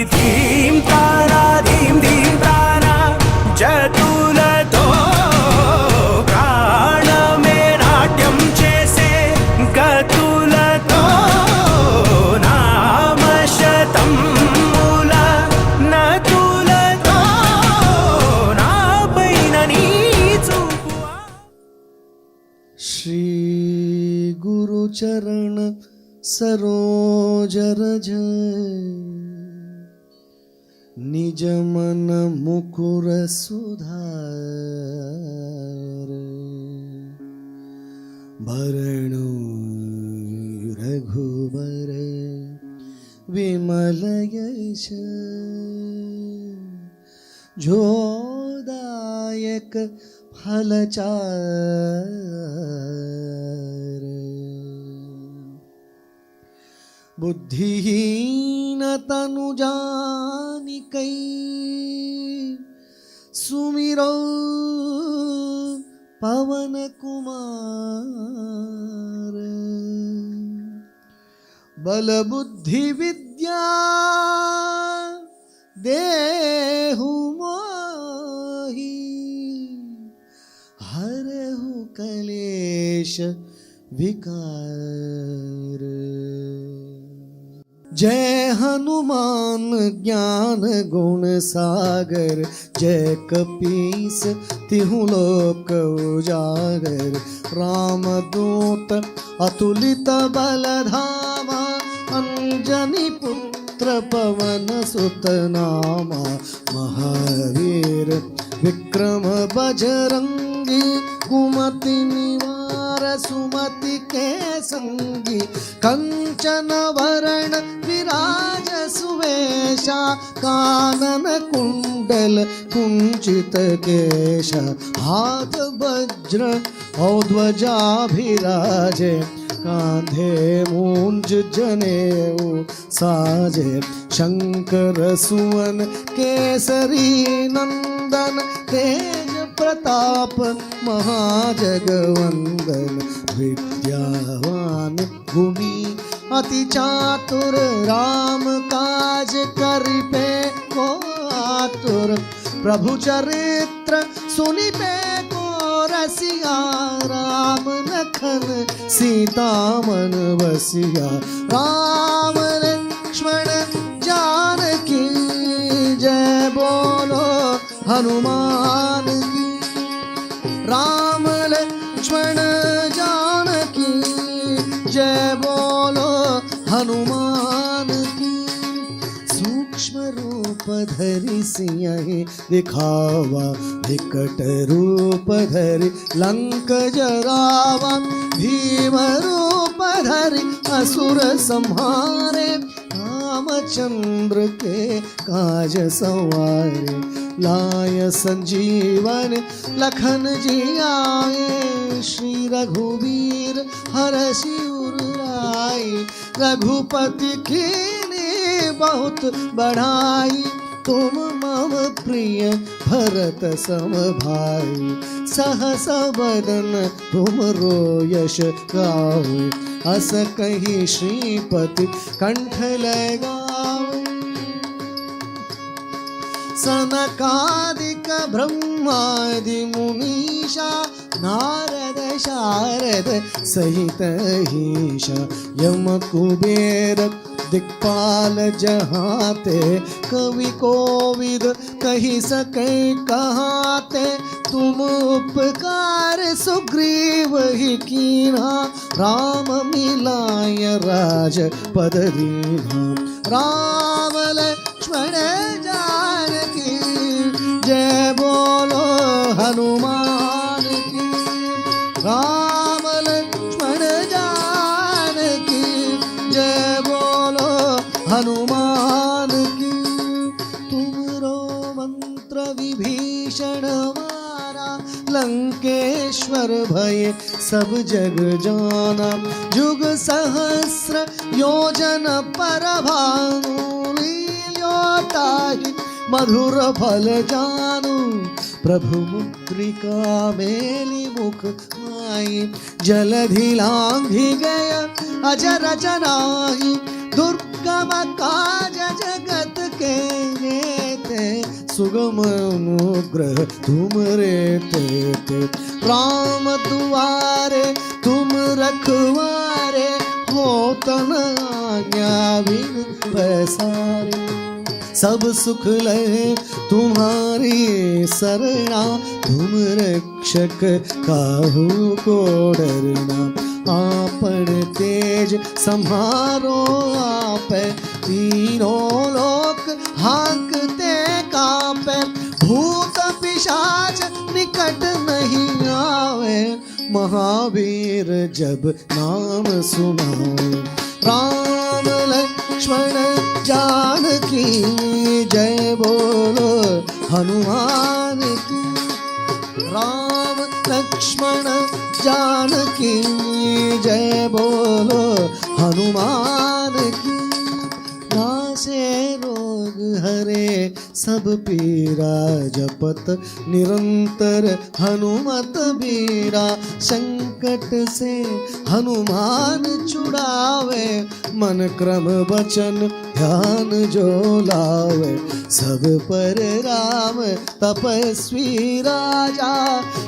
धीम तारा धीम धीम प्राणा जतुलतो प्राण में नाट्यम चेसे गतुलतो नाम शतं मूल नतुलतो ना पैननी चुकुआ। श्री गुरु चरण सरोज रज निज मन मुकुर सुधार भरणु रघुबर विमल यश जोदायक फलचार बुद्धिहीन तनु जानिकै सुमिरो पवन कुमार बल बुद्धि विद्या देहु मोहि हरहु कलेश विकार। जय हनुमान ज्ञान गुण सागर जय कपीस तिहु लोक उजागर रामदूत अतुलित बलधामा अंजनी पुत्र पवन सुत नामा महावीर विक्रम बजरंगी कुमति निवार सुमति के संगी कंचन वरण विराज सुवेशा कानन कुंडल कुंचित केशा हाथ वज्र और ध्वजा भिराजे कांधे मूंज जनेऊ साजे शंकर सुवन केसरी नंदन तेज प्रताप महाजगवंदन विद्यावान गुणी अति चातुर राम काज करिपे को आतुर प्रभु चरित्र सुनिपे को रसिया राम लखन सीता मन बसिया राम लक्ष्मण जानकी जय बोलो हनुमान की राम लक्ष्मण जानकी जय बोलो हनुमान की सूक्ष्म रूप धरि सिंह दिखावा विकट रूप धरि लंक जरावा भीम रूप धरि असुर संहारे रामचंद्र के काज सवारे लाय संजीवन लखन जी आए श्री रघुवीर हरषि उर लाए रघुपति कीन्ही बहुत बढ़ाई तुम मम प्रिय भरत सम भाई सहस बदन तुम रो यश गावे अस कही श्रीपति कंठ लगावे सनकादिक ब्रह्मादि मुनीषा नारद शारद सहित ईशा यम कुबेर दिक्पाल जहाते कवि कोविद कही सके कहाते तुम उपकार सुग्रीव ही कीन्हा राम मिलाय राज पद दीन्हा राम लक्ष्मण जानकी जय बोलो हनुमान की राम लक्ष्मण जानकी जय बोलो हनुमान की तुमरो मंत्र विभीषण मारा लंकेश्वर भय सब जग जाना जुग सहस्र योजन पर भानु लील्योताहि मधुर फल जानू प्रभु मुद्रिका मेली मुख माई जलधि लांघि गय अजर जनाहि दुर्गम काज जगत के ते सुगम अनुग्रह तुम रेते ते राम दुआरे तुम रखवारे हो तन आज्ञा बिन पैसारे सब सुख लहे तुम्हारी शरणा तुम रक्षक काहू को डरना आपन तेज संहारो आप तीनों लोक हाँकते कांपे भूत पिशाच निकट नहीं आवे महावीर जब नाम सुनावे राम लक्ष्मण जानकी जय बोलो हनुमान की राम लक्ष्मण जानकी जय बोलो हनुमान की नासे रोग हरे सब पीरा जपत निरंतर हनुमत बीरा संकट से हनुमान छुड़ावे मन क्रम वचन ध्यान जो लावे सब पर राम तपस्वी राजा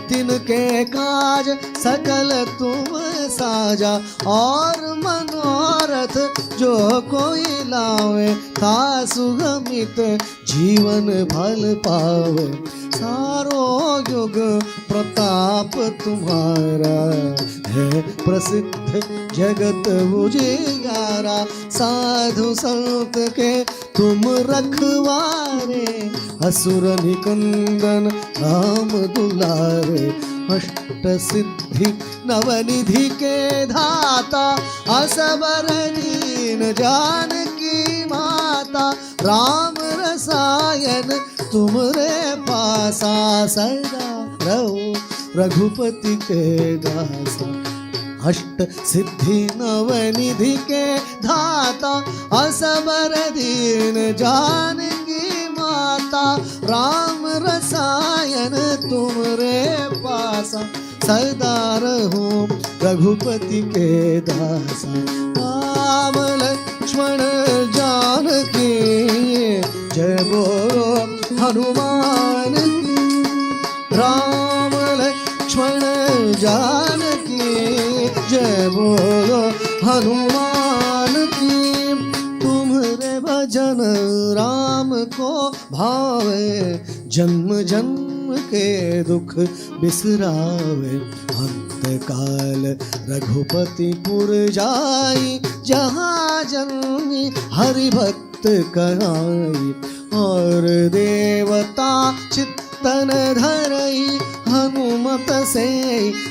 तिनके काज सकल तुम साजा और मनोरथ जो कोई लावे ता सुगमित जीवन फल पावे सारो युग प्रताप तुम्हारा है प्रसिद्ध जगत उजियारा साधु संत के तुम रखवारे असुर निकंदन राम दुलारे अष्ट सिद्धि नवनिधि के धाता असबर दीन जानकी माता राम रसायन तुमरे पासा सदा रहो रघुपति के दासा अष्ट सिद्धि नवनिधि के धाता असबर दीन जानकी माता राम रसायन तुमरे पासा सदा रहो रघुपति के दासा राम लक्ष्मण जानकी जय बोलो हनुमान की राम लक्ष्मण जानकी जय बोलो हनुमान की तुम्हारे भजन राम को भावे जन्म जन्म के दुख बिसरावे अंत काल रघुपतिपुर जाई जहाँ जन्मी हरि भक्त कहाई और देवता चित्तन धरई हनुमत से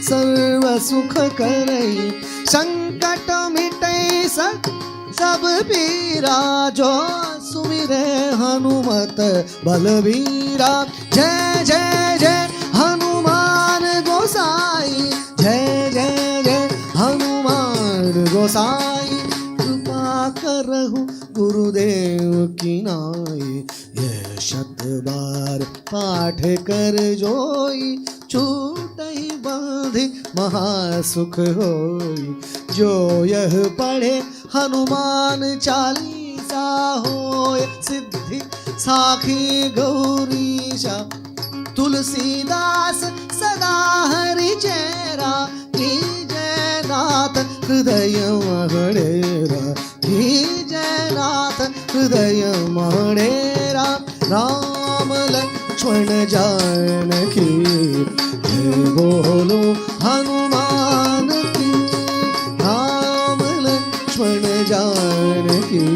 सर्व सुख करई संकट मिटई सब पीरा जो सुमिरे हनुमत बलवीरा जय जय जय हनुमान गोसाई जय जय जय हनुमान गोसाई कृपा करहु गुरुदेव की नाई यह शत बार पाठ कर जोई छूटई बांधि महासुख होई जो यह पढ़े हनुमान चालीसा होय सिद्धि साखी गौरीशा तुलसीदास सदा हरि चेरा की जय नाथ हृदय मगणेरा की जय नाथ हृदय मगणेरा राम लक्ष्मण जानकी जय बोलो हनुमान की राम लक्ष्मण जानकी